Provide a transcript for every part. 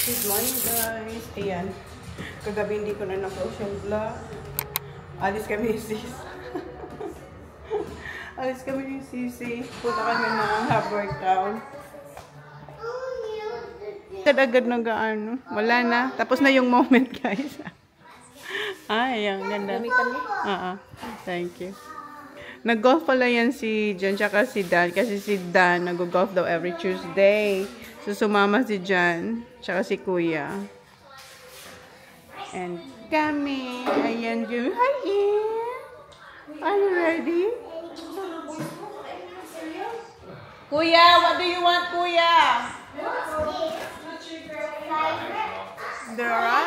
Good morning guys. Ayan. Kagabi hindi ko na na-post yung vlog. Alis kami ni sis. Alis kami ni sisi. Punta kami ng Harbour Town. Agad na gaano. Wala na. Tapos na yung moment guys. Ay, ang ganda. Gamitan mo? Thank you. Nag-golf pala yan si Jan tsaka si Dan. Kasi si Dan nag-golf daw every Tuesday. So, sumama si Jan tsaka si Kuya. And kami. Ayan yun. Hi, Ian. Are you ready? Kuya, what do you want, Kuya? Dora?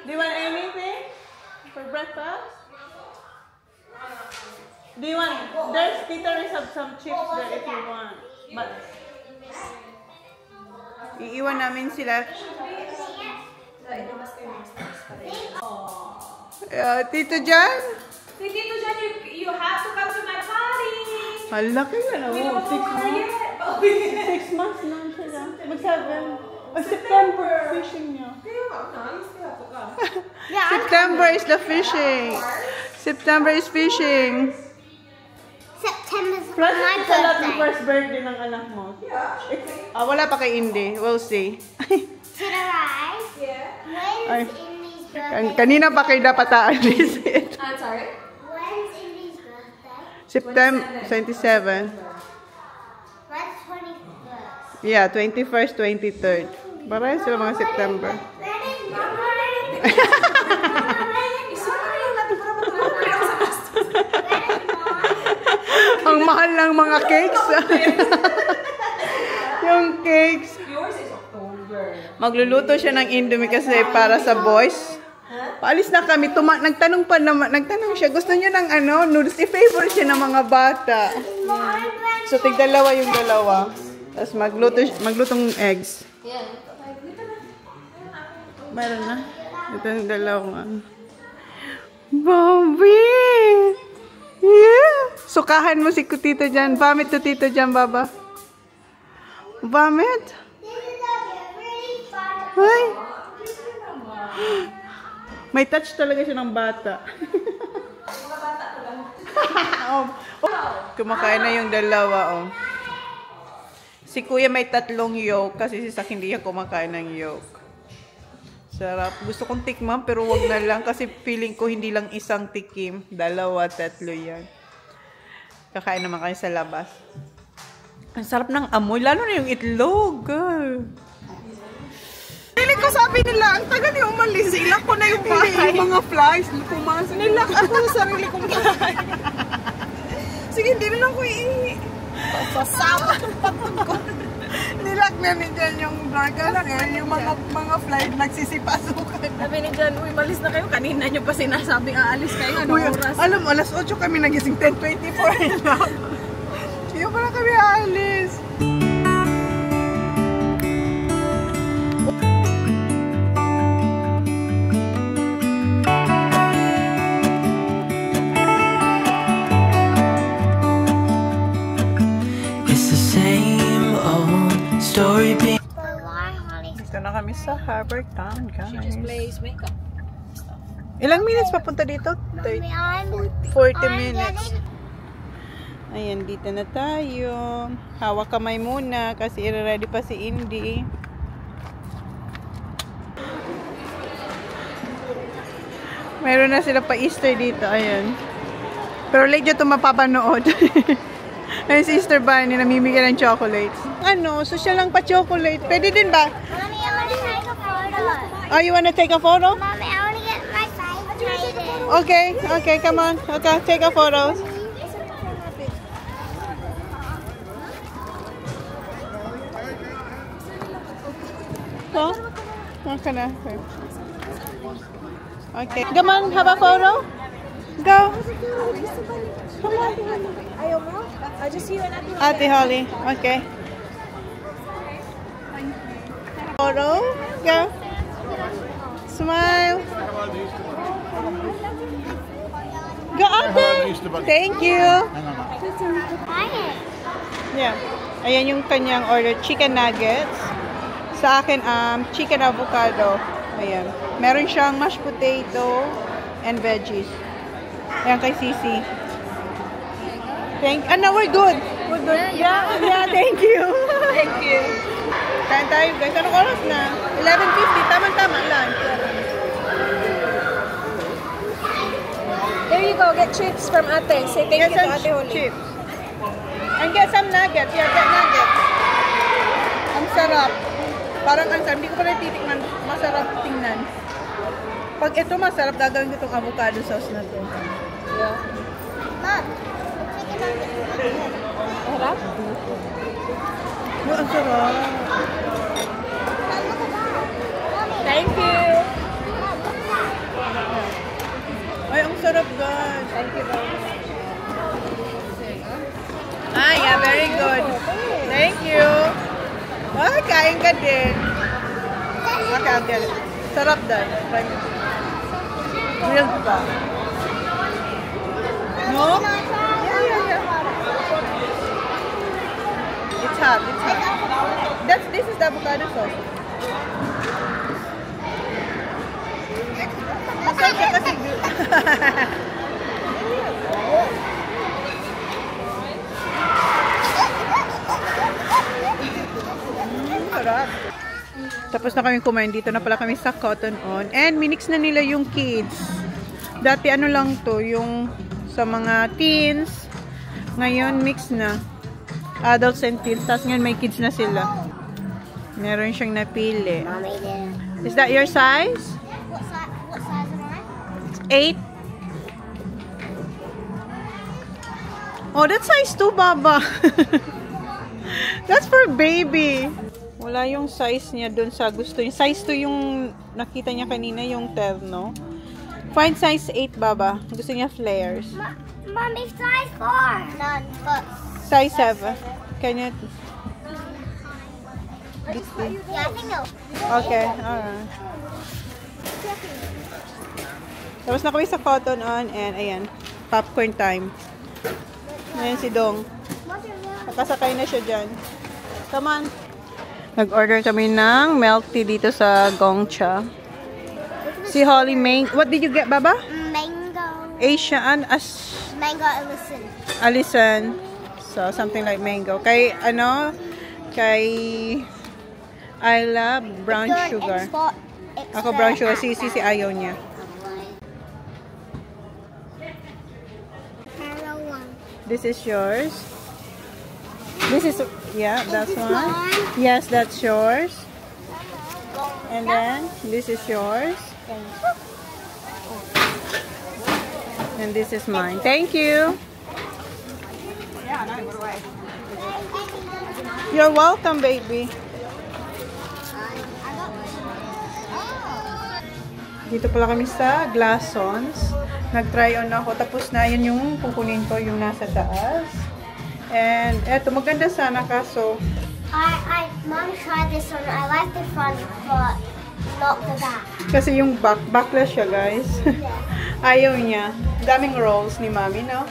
Do you want anything for breakfast? Do you want? There's Tita Riz have some chips there if you want. But iiwan namin sila. Tito Jan? Si Tito Jan, you have to come to my party. Malaki na na. 6 months. 6 months na siya. Mag-7. September fishing niya. September is the fishing. September is fishing. September's Plus, my it's the birthday. first birthday ng anak mo. Wala pa kay Indy. We'll see. Should I rise? Yeah. Ay. When's Indy's birthday? Kanina pa kayo dapat visit. Sorry? When's Indy's birthday? September 27. When's 21st? Yeah, 21st, 23rd. Parang sila mga September. When is Mama? Ang mahal ng mga cakes. Yung cakes. Yours is October. Magluluto siya ng Indomie kasi para sa boys. Paalis na kami. Nagtanong pa naman. Nagtanong siya. Gusto niya ng noodles. I-favorite siya ng mga bata. So, tig-dalawa yung dalawa. Tapos maglutong eggs. Yeah. Meron na. Ito yung dalawa. Bobby! Yeah! Sukahan mo si Tito Jan. Vomit to Tito Jan, Baba. Vomit? Ay! May touch talaga siya ng bata. Kumakain na yung dalawa, Si Kuya may 3 yolk kasi si Sak hindi niya kumakain ng yolk. Sarap. Gusto kong tikman pero wag na lang kasi feeling ko hindi lang isang tikim. 2, 3 yan. Kakain naman kayo sa labas. Ang sarap ng amoy. Lalo na yung itlog. Piling ko sabi nila, ang tagal yung umalis. Ilak ko na yung bahay. Yung mga flies. Pumasok. Nilak ako sa sarili kong bahay. Sige, hindi na lang ko sasama ng pagod ko. Nilak namin dyan yung dragon yung mga flight nagsisipasukan. Sabi ni Jan, uy, malis na kayo. Kanina nyo pa sinasabing aalis kayo. Anong oras? Alam mo, alas 8 kami nagising, 10:24 na. Yung pala kami aalis. Story being Dito na kami sa Harbour Town, guys. She just plays makeup. Ilang minutes papunta dito? 40 minutes. Ayan, dito na tayo. Hawak kamay muna kasi i-ready pa si Indy. Meron na sila pa Easter dito, ayan. Pero late dito mapapanood. Ayun si Easter Bunny, namimigay ng chocolates. Social lang pa chocolate. Pwede din ba? Mommy, I want to take a photo. Oh, you wanna take a photo? Mommy, I want to get my phone traded. Okay, come on. Okay, take a photo. Oh? Okay na. Okay. Come on, have a photo? Go. Come on. Ayaw mo? I just see you and Ate Holly. Okay. Photo. Go. Smile. Go, Ate. Thank you. Quiet. Yeah. Ayan yung kanyang order, chicken nuggets. Sa akin, chicken avocado. Ayan. Meron siyang mashed potato and veggies. Ayan kay Sisi. No, we're good. We're good. Yeah, thank you. Thank you. Kain tayo guys. Anong oras na? 11:50. Tama-tama lang. There you go. Get chips from ate. Say thank you to Ate Holly. Chips. And get some nuggets. Yeah, get nuggets. Ang sarap. Parang ang sarap. Hindi ko pa natitikman. Masarap tingnan. Pag ito masarap, gagawin ko itong avocado sauce na to. Yeah. Mom, chicken nuggets. Harap? Oh, ang sarap. Mom, look at that. Mommy. Thank you. Mom, look at that. Ay, ang sarap guys. Thank you very much. Ah, yeah, very good. Thank you. Ah, kain ka din. Okay, I'll get it. Sarap dahil. Grilled pa. No? Yeah. It's hot. This is the avocado sauce. Masarap siya kasi. Sarap. Tapos na kami kumain. Dito na pala kami sa Cotton On. And minix na nila yung kids. Dati ano lang to, yung sa mga teens. Ngayon mix na. Adults and teens. Tapos ngayon may kids na sila. Meron siyang napili. Mommy did. Is that your size? What size am I? 8? Oh, that's size 2, Baba. That's for baby. Wala yung size niya dun sa gusto niya. Size 2 yung nakita niya kanina, yung terno. Find size 8, Baba. Gusto niya flares. Mommy, size 4. None, but. Size 7. Can you... Yeah, I think no. Okay, alright. Tapos na kami sa Cotton On and ayan, popcorn time. Ayan si Dong. Nakasakay na siya dyan. Come on. Nag-order kami ng milk tea dito sa Gongcha. Si Holly what did you get, Baba? Mango. Asian Mango Allison. Alison. So, something like mango. Kay, kay Ayla, brown sugar. Ako brown sugar. Si ayaw niya. This is yours. This is, yeah, that's one. Yes, that's yours. And then, this is yours. And this is mine. Thank you. You're welcome, baby. Dito pala kami sa Glassons. Nag-try on ako. Tapos na yun yung kukunin ko, yung nasa taas. And eto, maganda sana kaso. Mom tried this one. I like the front, but not the back. Kasi yung backless siya, guys. Ayaw niya. Daming rolls ni Mami, no?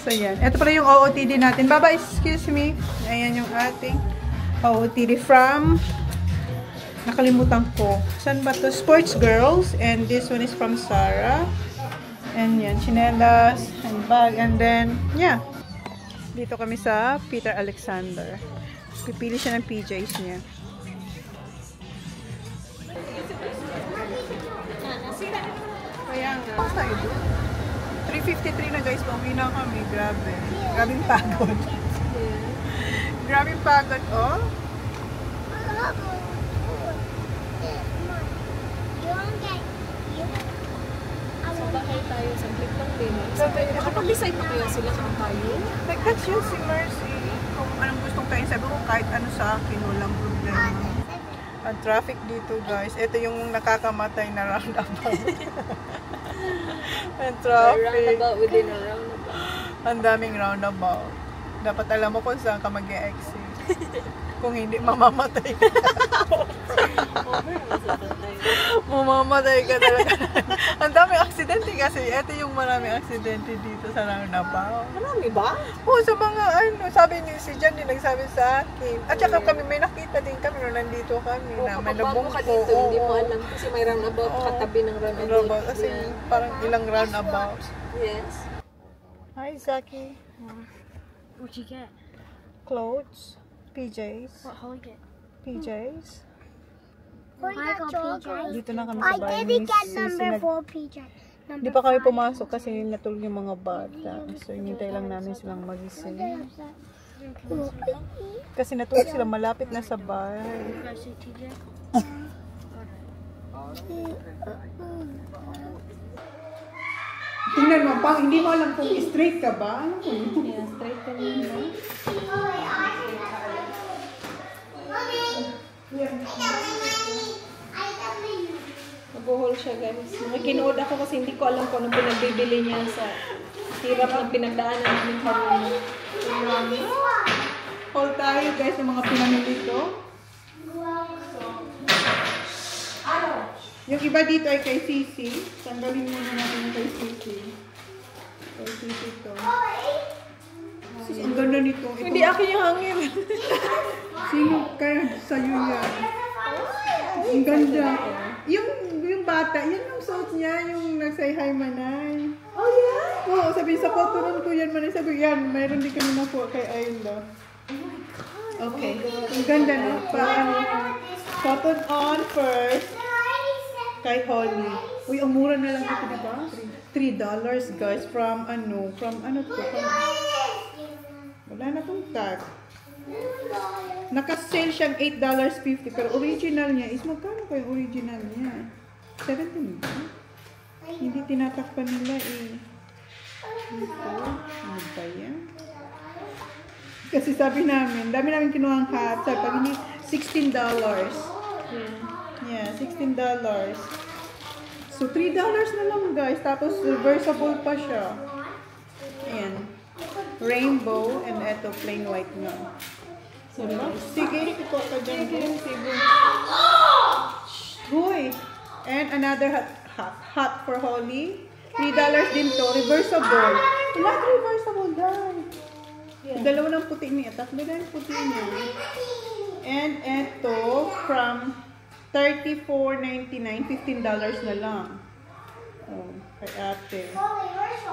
So, yan. Ito pala yung OOTD natin. Baba, excuse me. Ayan yung ating OOTD from... Nakalimutan ko. Saan ba to? Sports Girls. And this one is from Sarah. And yan, chinelas and bag. And then, yeah. Dito kami sa Peter Alexander. Pipili siya ng PJs niya. Kaya nga. 3:53 na guys. Pauwi na kami. Grabe. Grabing pagod. Grabing pagod. Oh. Sabakay tayo. Saglit lang din. Nakapag-decide pa kaya sila kung tayo? Like, that's yun si Mercy. Kung anong gustong kain, sabi ko kahit ano sa akin, walang problema. Ang traffic dito, guys. Ito yung nakakamatay na roundabout. Ang traffic. Roundabout within a roundabout. Ang daming roundabout. Dapat alam mo kung saan ka mag-e-exit. Kung hindi, mamamatay ka. Over naman sa tatay. Mamamatay ka talaga. Ang dami aksidente kasi. Ito yung marami aksidente dito sa roundabout. Marami ba? Oo, sa mga ano, sabi ni si Jan din nagsabi sa akin. At saka kami, may nakita din kami nung nandito kami. O Na may kapag bago ka dito, hindi mo alam kasi may roundabout katabi ng roundabout. roundabout. Kasi Yeah. parang ilang roundabout. Yes. Hi, Zaki. What'd you get? Clothes. PJs. What Holly get? PJs. I got PJs. Dito na kami I sa bahay didn't ni get Sisi. number 4 PJ. Hindi pa kami pumasok kasi natulog yung mga bata. So, hinintay lang namin silang magising. Kasi natulog sila malapit na sa bahay. Tingnan mo, pang hindi mo alam kung straight ka ba? Ano ko yun? Yeah, straight ka rin. Nag-haul siya guys. Nakikinood ako kasi hindi ko alam kung anong pinagbibili niya sa hirap ng pinagdaanan namin kanina. Haul tayo guys ng mga pinamili ko. Yung iba dito ay kay Sisi. Tanggalin muna natin yung kay Sisi. Kay Sisi to. Sisi, ang ganda nito. Ito. Hindi akin yung hangin. Sino kaya sa'yo yan? Ang ganda. Yung bata, yan yung suot niya, yung nagsay hi Manay. Oh yeah? Oo, sabi sa photo ko yan Manay. Sabi yan, mayroon din kami nakuha kay Ayla. Okay. Ang ganda na. Paano? Cotton on first. Kay Holly. Uy, ang mura na lang ito, di ba? $3 guys. From ano to? Wala na tong tag. Naka-sale siyang $8.50 pero original niya is magkano pa yung original niya? 17 ba? Hindi tinatakpan nila eh. Ito. Ano ba yan? Kasi sabi namin, dami namin kinuha ang hat. Sabi pag hindi, $16. Yeah, $16. So, $3 na lang guys. Tapos, reversible pa siya. Ayan. Rainbow. And eto, plain white nga. Sorry. Sige, ito ka dyan. Sige. Hoy! And another hat for Holly. $3 din to. Reversible. Lahat reversible, guys. Yeah. Dalawa ng puti niya. Tatlo na yung puti niya. And eto, from $34.99, $15 na lang. Oh, kay ate.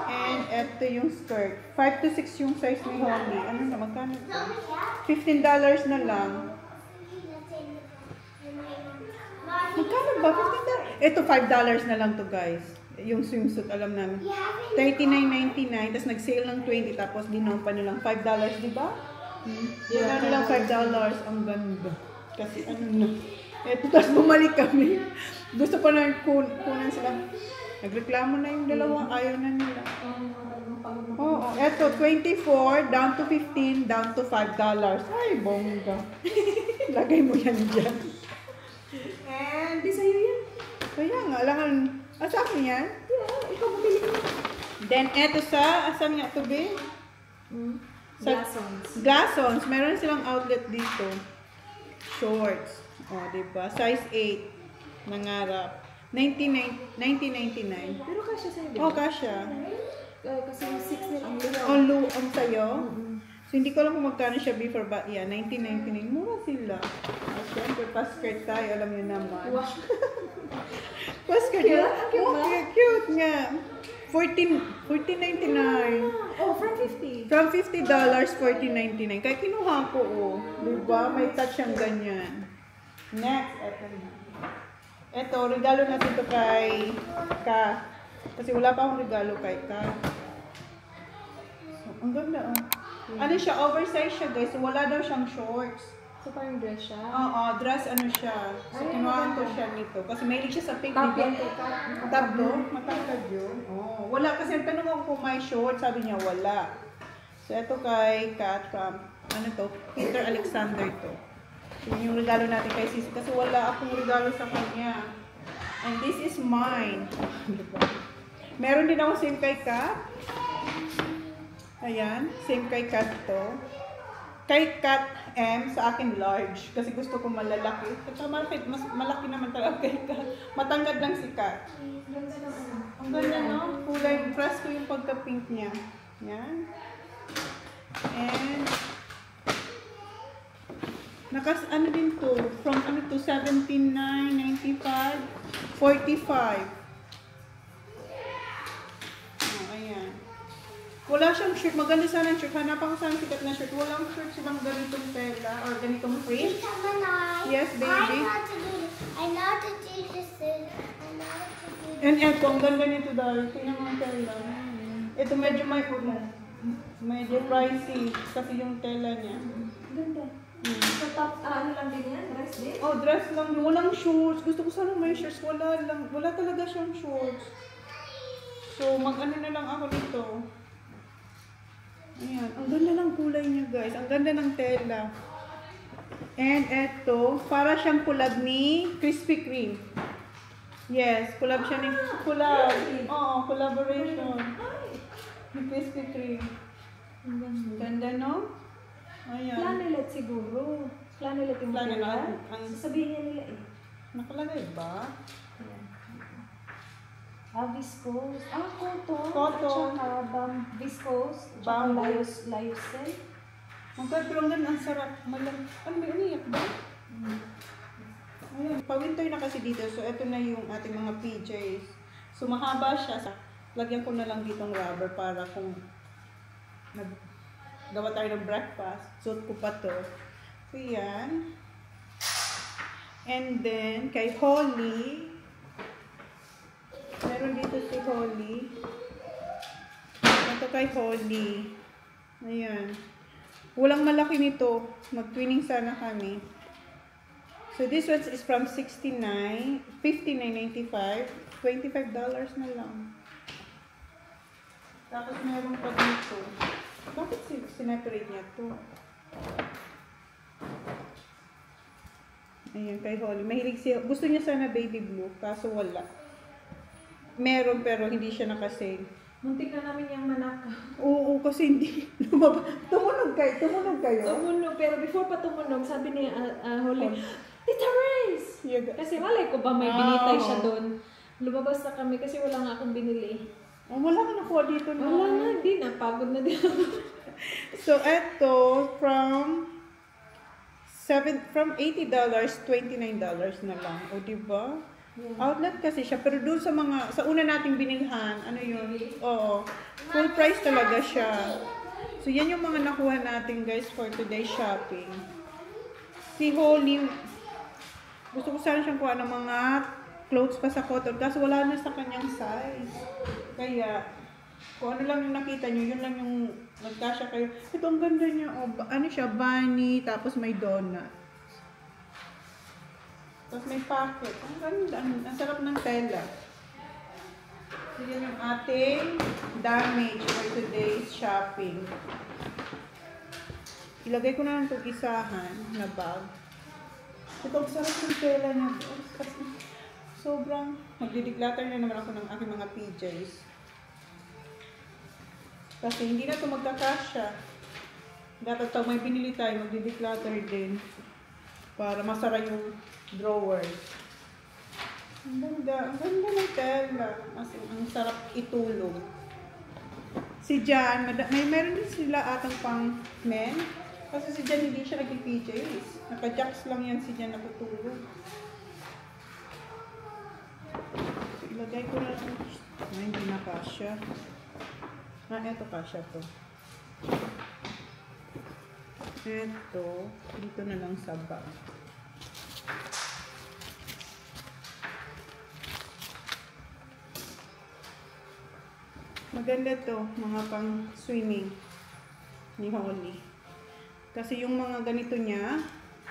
And eto yung skirt. 5 to 6 yung size ni Holly. Ano na, magkano ito? $15 na lang. Magkano ba? $15? Ito, $5 na lang to guys. Yung swimsuit, alam namin. $39.99, tapos nag-sale ng 20, tapos ginawa pa nilang $5, di ba? Ginawa nilang $5. Ang ganda. Kasi ano na. Eto, tapos bumalik kami. Gusto pa na kunan sila. Nagreklamo na yung dalawa. Ayaw na nila. Oo. Eto, 24, down to 15, down to $5. Ay, bongga. Lagay mo yan dyan. And, Hindi sa'yo yan. kaya nga, alangan, sa akin yan? Yeah, ikaw bumili ka. Then, eto sa, asan nga ito, be? Sa Glassons. Glassons. Meron silang outlet dito. Shorts. O, diba? Size 8. Nangarap. $19.99. Pero kasya sa'yo, di Oh, ba? kasha. Kasi yung 6 nila ang luha. Ang sayo. So, hindi ko alam kung magkano siya before, but yeah, $19.99. Mura sila. At syempre, pa-skirt tayo, alam niyo naman. Wow. Pa-skirt. Cute? Ang cute ba? Cute nga. $14.99. Oh, from 50. From $50, $14.99. Kaya kinuha ko, oh. Diba? May touch ang ganyan. Next, eto na. Eto, regalo natin ito kay Ka. Kasi wala pa akong regalo kay Ka. So, ang ganda, oh. Ano siya? Oversize siya, guys. So, wala daw siyang shorts. So, parang dress siya. Oo, dress ano siya. So, kinuhaan ko siya nito. Kasi mahilig siya sa pink, Top diba? yan kay Kat. Tab to? Matangkad yun. Oh, wala kasi ang tanong ako kung may short, sabi niya wala. So ito kay Kat from, ano to, Peter Alexander to. Yun yung regalo natin kay Sisi kasi wala akong regalo sa kanya. And this is mine. Meron din ako same kay Kat. Ayan, same kay Kat to. Kay Kat M, sa akin large. Kasi gusto ko malalaki. At malaki, mas malaki naman talaga kay Kat. Matangkad lang si Kat. Ang ganda, no? Kulay, press ko yung pagka-pink niya. Yan. And, ano din to? From ano to? 17,995, 45. Oh, ayan. Wala siyang shirt. Maganda sana ang shirt. Hanapan ko sana sikat na shirt. Walang shirt silang ganitong tela or ganitong print. Tita Manay, Yes, baby. I know how to do this. I know how to do this. And eto, ang ganda nito dahil. Tingnan mo ang tela. Ito medyo medyo pricey kasi yung tela niya. Ganda. So, top, ano lang din yan? Dress din? Oh, dress lang. Walang shorts. Gusto ko sana may shorts. Wala lang. Wala talaga siyang shorts. So, mag-ano na lang ako nito. Ayan. Ang ganda ng kulay niya, guys. Ang ganda ng tela. And eto, para siyang collab ni Krispy Kreme. Yes, collab siya ni... Collab. Oo, collaboration. Ni Krispy Kreme. Ang ganda. Ganda, no? Ayan. Flannelette siguro. Flannelette yung Flannelette. material. Sasabihin nila eh. Nakalagay ba? Viscose. Cotton. Cotton. At saka viscose. Bamboo. Lyocell. Ang ganda, ang sarap. Ano ba, umiyak ba? Ayan, pa-winter na kasi dito. So, ito na yung ating mga PJs. So, mahaba siya. Lagyan ko na lang ditong rubber para kung gawa tayo ng breakfast. Suot ko pa to. So, yan. And then, kay Holly, meron dito si Holly. Ito kay Holly. Ayan. Walang malaki nito. Mag-twinning sana kami. So, this one is from $59.95. $25 na lang. Tapos meron pa dito. Bakit sineparate niya to? Ayan, kay Holly. Mahilig siya. Gusto niya sana baby blue, kaso wala. Meron pero hindi siya nakasale. Muntik na namin yung manaka. Oo, kasi hindi. Tumunog kayo. Tumunog, pero before pa tumunog, sabi ni Holly, Tita Race! Kasi malay ko ba may binitay siya doon. Lumabas na kami kasi wala nga akong binili. Oh, wala ka nakuha dito na. Wala nga, hindi na. Pagod na din. So, eto, from $80, $29 na lang. O, diba? Yeah. Outlet kasi siya. Pero doon sa una nating binilhan, ano yun? Oo. Full price talaga siya. So, yan yung mga nakuha natin, guys, for today's shopping. Si Holly, gusto ko sana siyang kuha ng mga clothes pa sa cotton kasi wala na sa kanyang size. Kaya, kung ano lang yung nakita nyo, yun lang yung nagkasya kayo. Ito, ang ganda niya. Oh, ano siya? Bunny, tapos may donut. Tapos may pocket. Ang ganda. Ang sarap ng tela. So, yan yung ating damage for today's shopping. Ilagay ko na lang itong isahan na bag. Ito, ang sarap ng tela niya. Kasi sobrang magdi-declutter na naman ako ng aking mga PJs. Kasi hindi na ito magkakasya. Dapat pag may binili tayo, magdi-declutter din. Para masara yung drawers. Ang ganda ng tela. Ang sarap itulog. Si Jan, meron din sila atang pang men. Kasi si Jan hindi siya nag-PJs. Naka-jacks lang yan si Jan natutulog. So, ilagay ko na ito. Hindi na kasya. Eto kasya to. Eto, dito na lang sa bag. Maganda to, mga pang swimming ni Holly. Kasi yung mga ganito niya,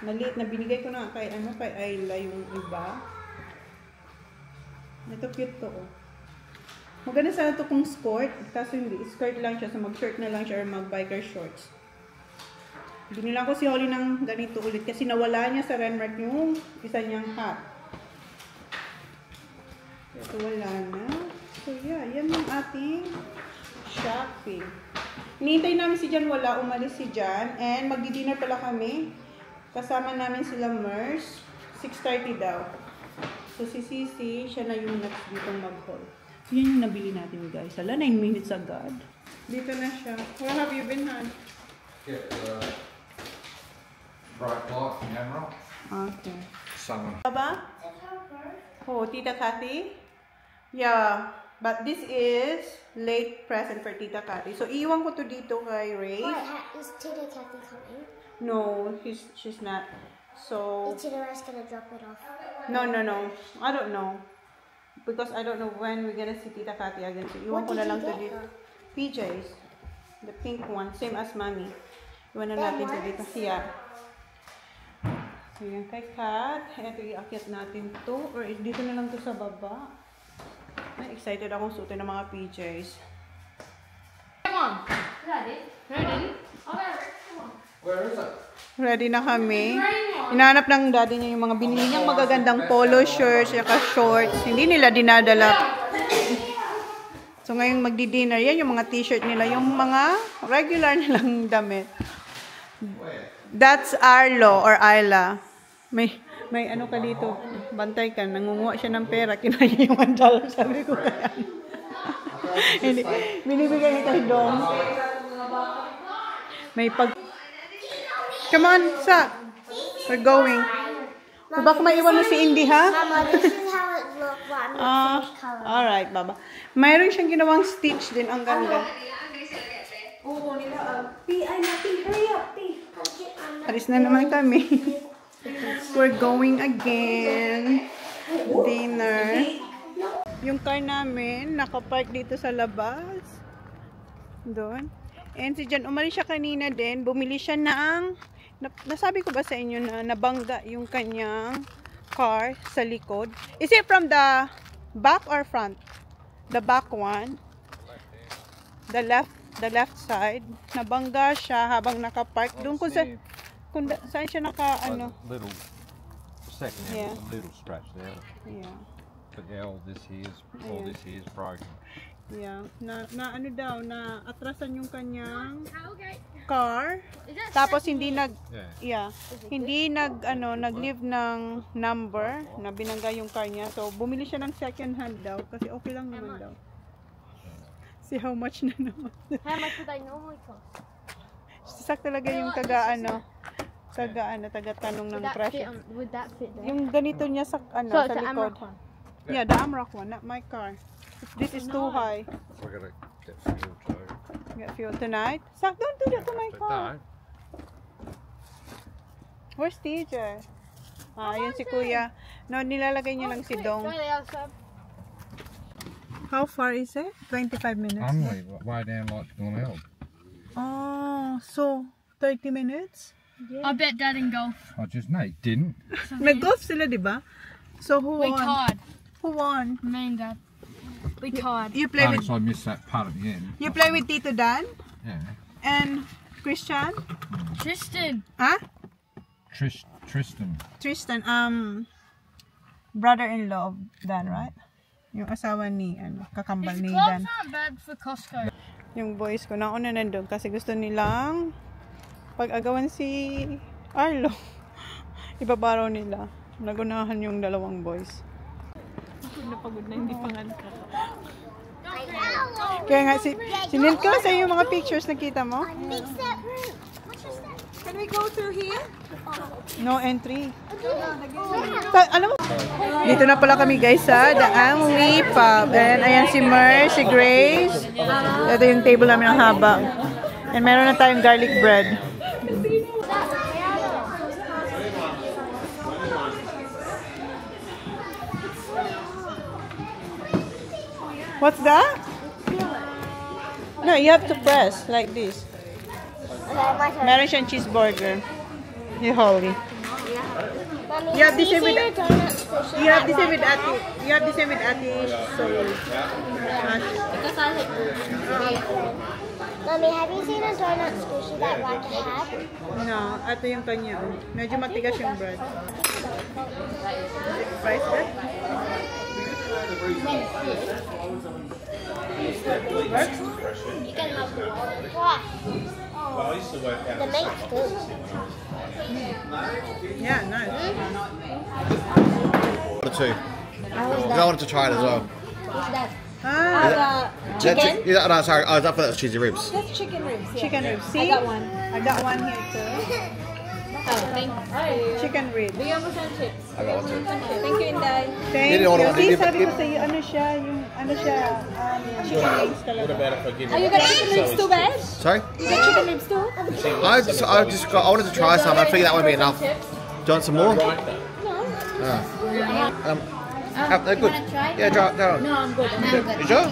maliit na binigay ko na kay Ayla yung iba. Ito cute to, oh. Maganda sana ito kung skirt, kaso hindi. Skirt lang siya, so mag-shirt na lang siya or mag-biker shorts. Binila ko si Holly ng ganito ulit kasi nawala niya sa Renmark yung isa niyang hat. Ito wala na. So yeah, yan yung ating shopping. Hinihintay namin si Jan, wala. Umalis si Jan. And magdi-dinner pala kami. Kasama namin sila Mers. 6:30 daw. So si Sisi, siya na yung next dito mag-haul. Yan yung nabili natin guys. Hala, 9 minutes agad. Dito na siya. Where have you been, Han? Get the bright light camera. Okay. Summer. Baba? Oh, Tita Kathy? Yeah. But this is late present for Tita Kathy. So, iwan ko to dito kay Ray. Wait, is Tita Kathy coming? No, she's not. So, Is Tita Rice gonna drop it off? no. I don't know. Because I don't know when we're gonna see Tita Kathy again. So, iwan What ko na did lang you to get dito. her? PJs. The pink one. Same as Mommy. Iwan na Them natin to ones? dito. Yeah. So, yan kay Kat. Ito iakyat natin to. Or dito na lang to sa baba. Ay, excited akong suotin ng mga PJs. Where is it? Ready na kami. Hinahanap ng daddy niya yung mga binili niyang magagandang polo shirts, saka shorts. Hindi nila dinadala. So ngayong magdi-dinner, yan yung mga t-shirt nila. Yung mga regular nilang damit. That's Arlo or Ayla. May ano ka dito. Bantay ka. Nangunguha siya ng pera. Kinaya yung $1. Sabi ko kaya. Hindi. Binibigay niya kay Dong. May pag... Come on, Sa. We're going. So, baka maiwan mo si Indy, ha? Mama, this is how it looks. What I'm gonna finish color. Alright, Baba. Mayroon siyang ginawang stitch din. Ang ganda. Oo, nila. P, ay natin. Hurry up, P. Alis na naman kami. We're going again. Dinner. Yung car namin, nakapark dito sa labas. Doon. And si Jan, umalis siya kanina din. Bumili siya ng... Nasabi ko ba sa inyo na nabangga yung kanyang car sa likod? Is it from the back or front? The back one. The left side. Nabangga siya habang nakapark. Doon kung saan siya naka ano. Little second Yeah. little scratch there. Yeah. But yeah, all this here is broken. Yeah. Na ano daw, na atrasan yung kanyang car. Tapos hindi hindi nag-leave ng number na binangga yung car niya. So bumili siya ng second hand daw kasi okay lang naman daw. See how much na naman. How much would I normally cost? Sak talaga yung taga-tanong ng presyo. Would that fit there? Yung ganito niya sa sa likod. Yeah, the Amrock one, not my car. This is too high. So I gotta get fuel too. Get fuel tonight. Sak, don't do that to my car. Where's TJ? Yun si Kuya. No, nilalagay niya lang si Dong. How far is it? 25 minutes. Unley, way down like Glenelg. Oh, so 30 minutes? I bet Dad in golf. I just know, he didn't. Nag-golf sila, di ba? So who We won? tied. Who won? Me and Dad. We tied. You play with So I missed that part at the end. you play with Tito Dan Yeah. and Christian? Tristan. Huh? Tristan. Tristan, brother-in-law of Dan, right? Yung asawa ni, kakambal His ni clubs Dan. aren't bad for Costco. Yung boys ko, nauna nandun kasi gusto nilang pag-agawan si Arlo. Ibabaraw nila. Nagunahan yung dalawang boys. Napagod na, hindi pangan ka. Kaya nga, sinil ko sa yung mga pictures nakita mo? Fix that room. What's that? Can we go through here? No entry. Alam mo, dito na pala kami guys sa The Amway Pub. And ayan si Mer, si Grace. Ito yung table namin ang haba. And meron na tayong garlic bread. What's that? No, you have to press like this. Okay, my turn. Meron siyang cheeseburger. Ni Holly. Mommy, You have the same you with seen the donut station You have at the same with Waterhouse? Ate. You have the same with Ate Soul. Because I like Mommy, have you seen a donut squishy that Waka had? No, ito yung kanya. Oh. Medyo matigas yung bread. Price bread? Works? You can have the water. Wow. The meat's good. Yeah, nice. Two. I wanted to try it as well. What's that? Ah, Chicken? Yeah, no, sorry. Oh, I thought that was cheesy ribs. That's chicken ribs. Yeah. chicken ribs. See? I got one. I got one here too. Oh, thank you. Chicken ribs. Bigyan mo siyang chips. I got one too. Thank you, Inday. Thank Did it you. all the- See, did- sabi ko did- sa'yo, ano siya, chicken wings talaga. Oh, you got chicken ribs too, babe? Sorry? You got chicken ribs too? I wanted to try some. I figured that would be enough. Do you want some more? No. They're good. Yeah, try it. No, I'm good. You sure?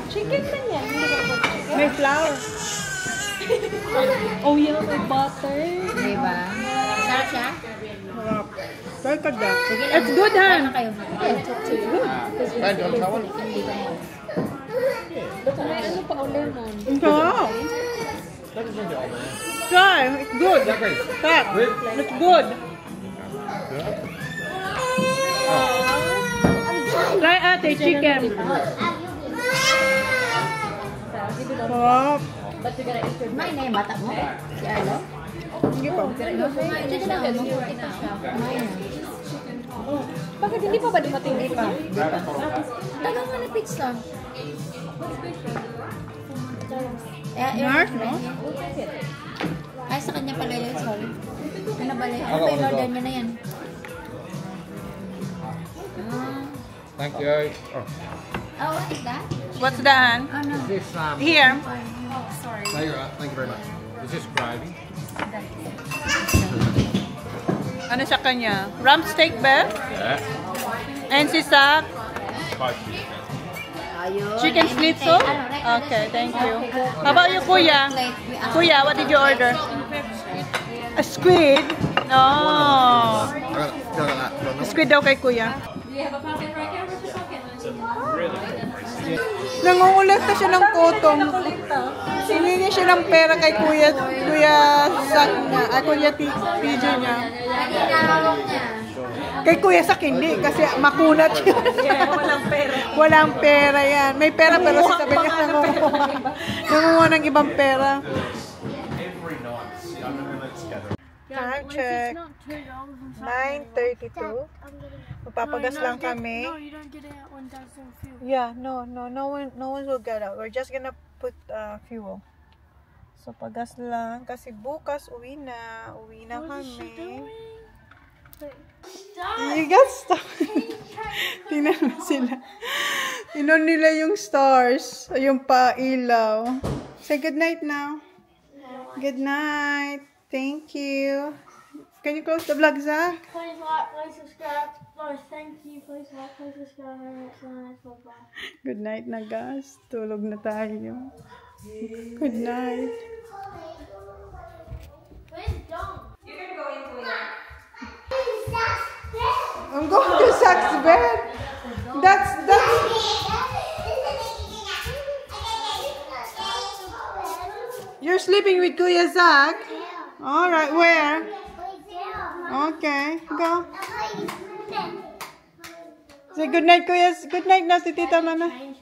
Chicken man yan. Hindi ka ba chicken? May flour. Oh, yeah, may butter. Diba? Sarap siya? Sarap. Try ka dyan. It's good, Han. Kayo. Man, do you want to try one? May ano pa ulit nun? Sarap. Try. It's good. Sarap. It's good. Try ate, chicken. Sarap. Kumain na yung bata mo? Si Arlo? Sige pa. Kumain na siya. Mabuti pa siya. Kumain na. Bakit hindi pa ba dumating? Hindi pa. Tagang nga na pizza. Nice, no? Ay, sa kanya pala yun. Sorry. Ano ba yun? Ano ba yung order mo na yan? Thank you. Oh, what is that? What's that? Ano? This, Here. Oh, sorry. No, you're right. Thank you very much. is this gravy? Ano sa kanya? Rump steak ba? Yeah. And si Sak? Spicy. Ayun. Chicken schnitzel? Okay, thank you. How about you, Kuya? Kuya, what did you order? A squid? No. I got that. Squid daw kay Kuya. Nangungulit na siya ng kotong. Siningi siya ng pera kay Kuya Sak niya, Kuya PJ niya. Kay Kuya Sak hindi, kasi makunat siya. Walang pera. Walang pera yan. May pera pero sasabi niya nangunguha ng ibang pera. Time check. 9:32. Magpapagas lang kami. No, you don't get it out when Dad's on fuel. Yeah, no one will get out. We're just gonna put fuel. So pagas lang kasi bukas uwi na kami. You got stuck. Tingnan mo sila. Inon nila yung stars, yung pa-ilaw. Say good night now. Good night. Thank you. Can you close the vlog, Zach? Please like, please subscribe. Please, thank you. Please like, please subscribe. Bye-bye. Good night na, guys. Tulog na tayo. Good night. I'm going to Zach's bed. That's You're sleeping with Kuya Zach? Alright, where? Okay, go. Say good night, Kuya. Good night na si Tita Mana. Here.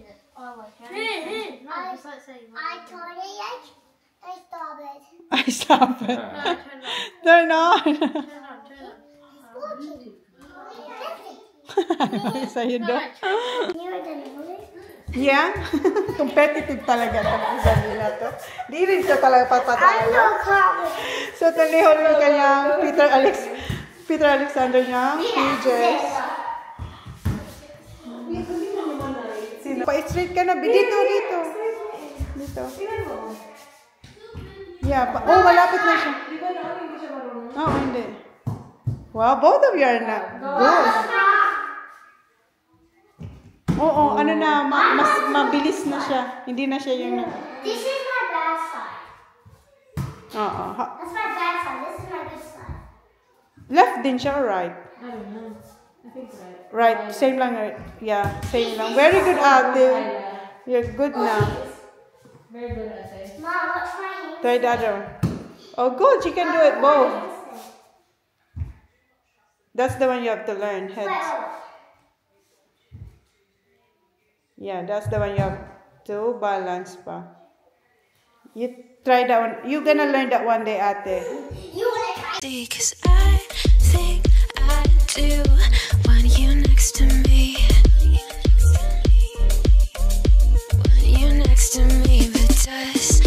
No, just like say. I told you yet. I stopped it. I stop it. Turn on. Sa'yo do. You're the movie. Yeah? Competitive talaga itong isa nila to. Di rin siya talaga papatalo. So, talihon yung kanyang Peter Alexander niya, PJs. Sino? Pa-straight ka na. Dito. Yeah. Oh, malapit na siya. Oo, hindi. Wow, both of you are not good. Oo, ano na, mas mabilis na siya. Hindi na siya yung... This is my bad side. Oo. That's my bad side. This is my good side. Left din siya or right? I don't know. I think right. Right, same lang. Yeah, same lang. Very good, Ate. You're good now. Very good at it. Mom, what's my hand? Try the other one. Oh, good. You can do it both. That's the one you have to learn. Heads. Yeah, that's the one you have to balance pa. You try that one. You're gonna learn that one day, ate. Cause I think I do want you next to me. Want you next to me, but does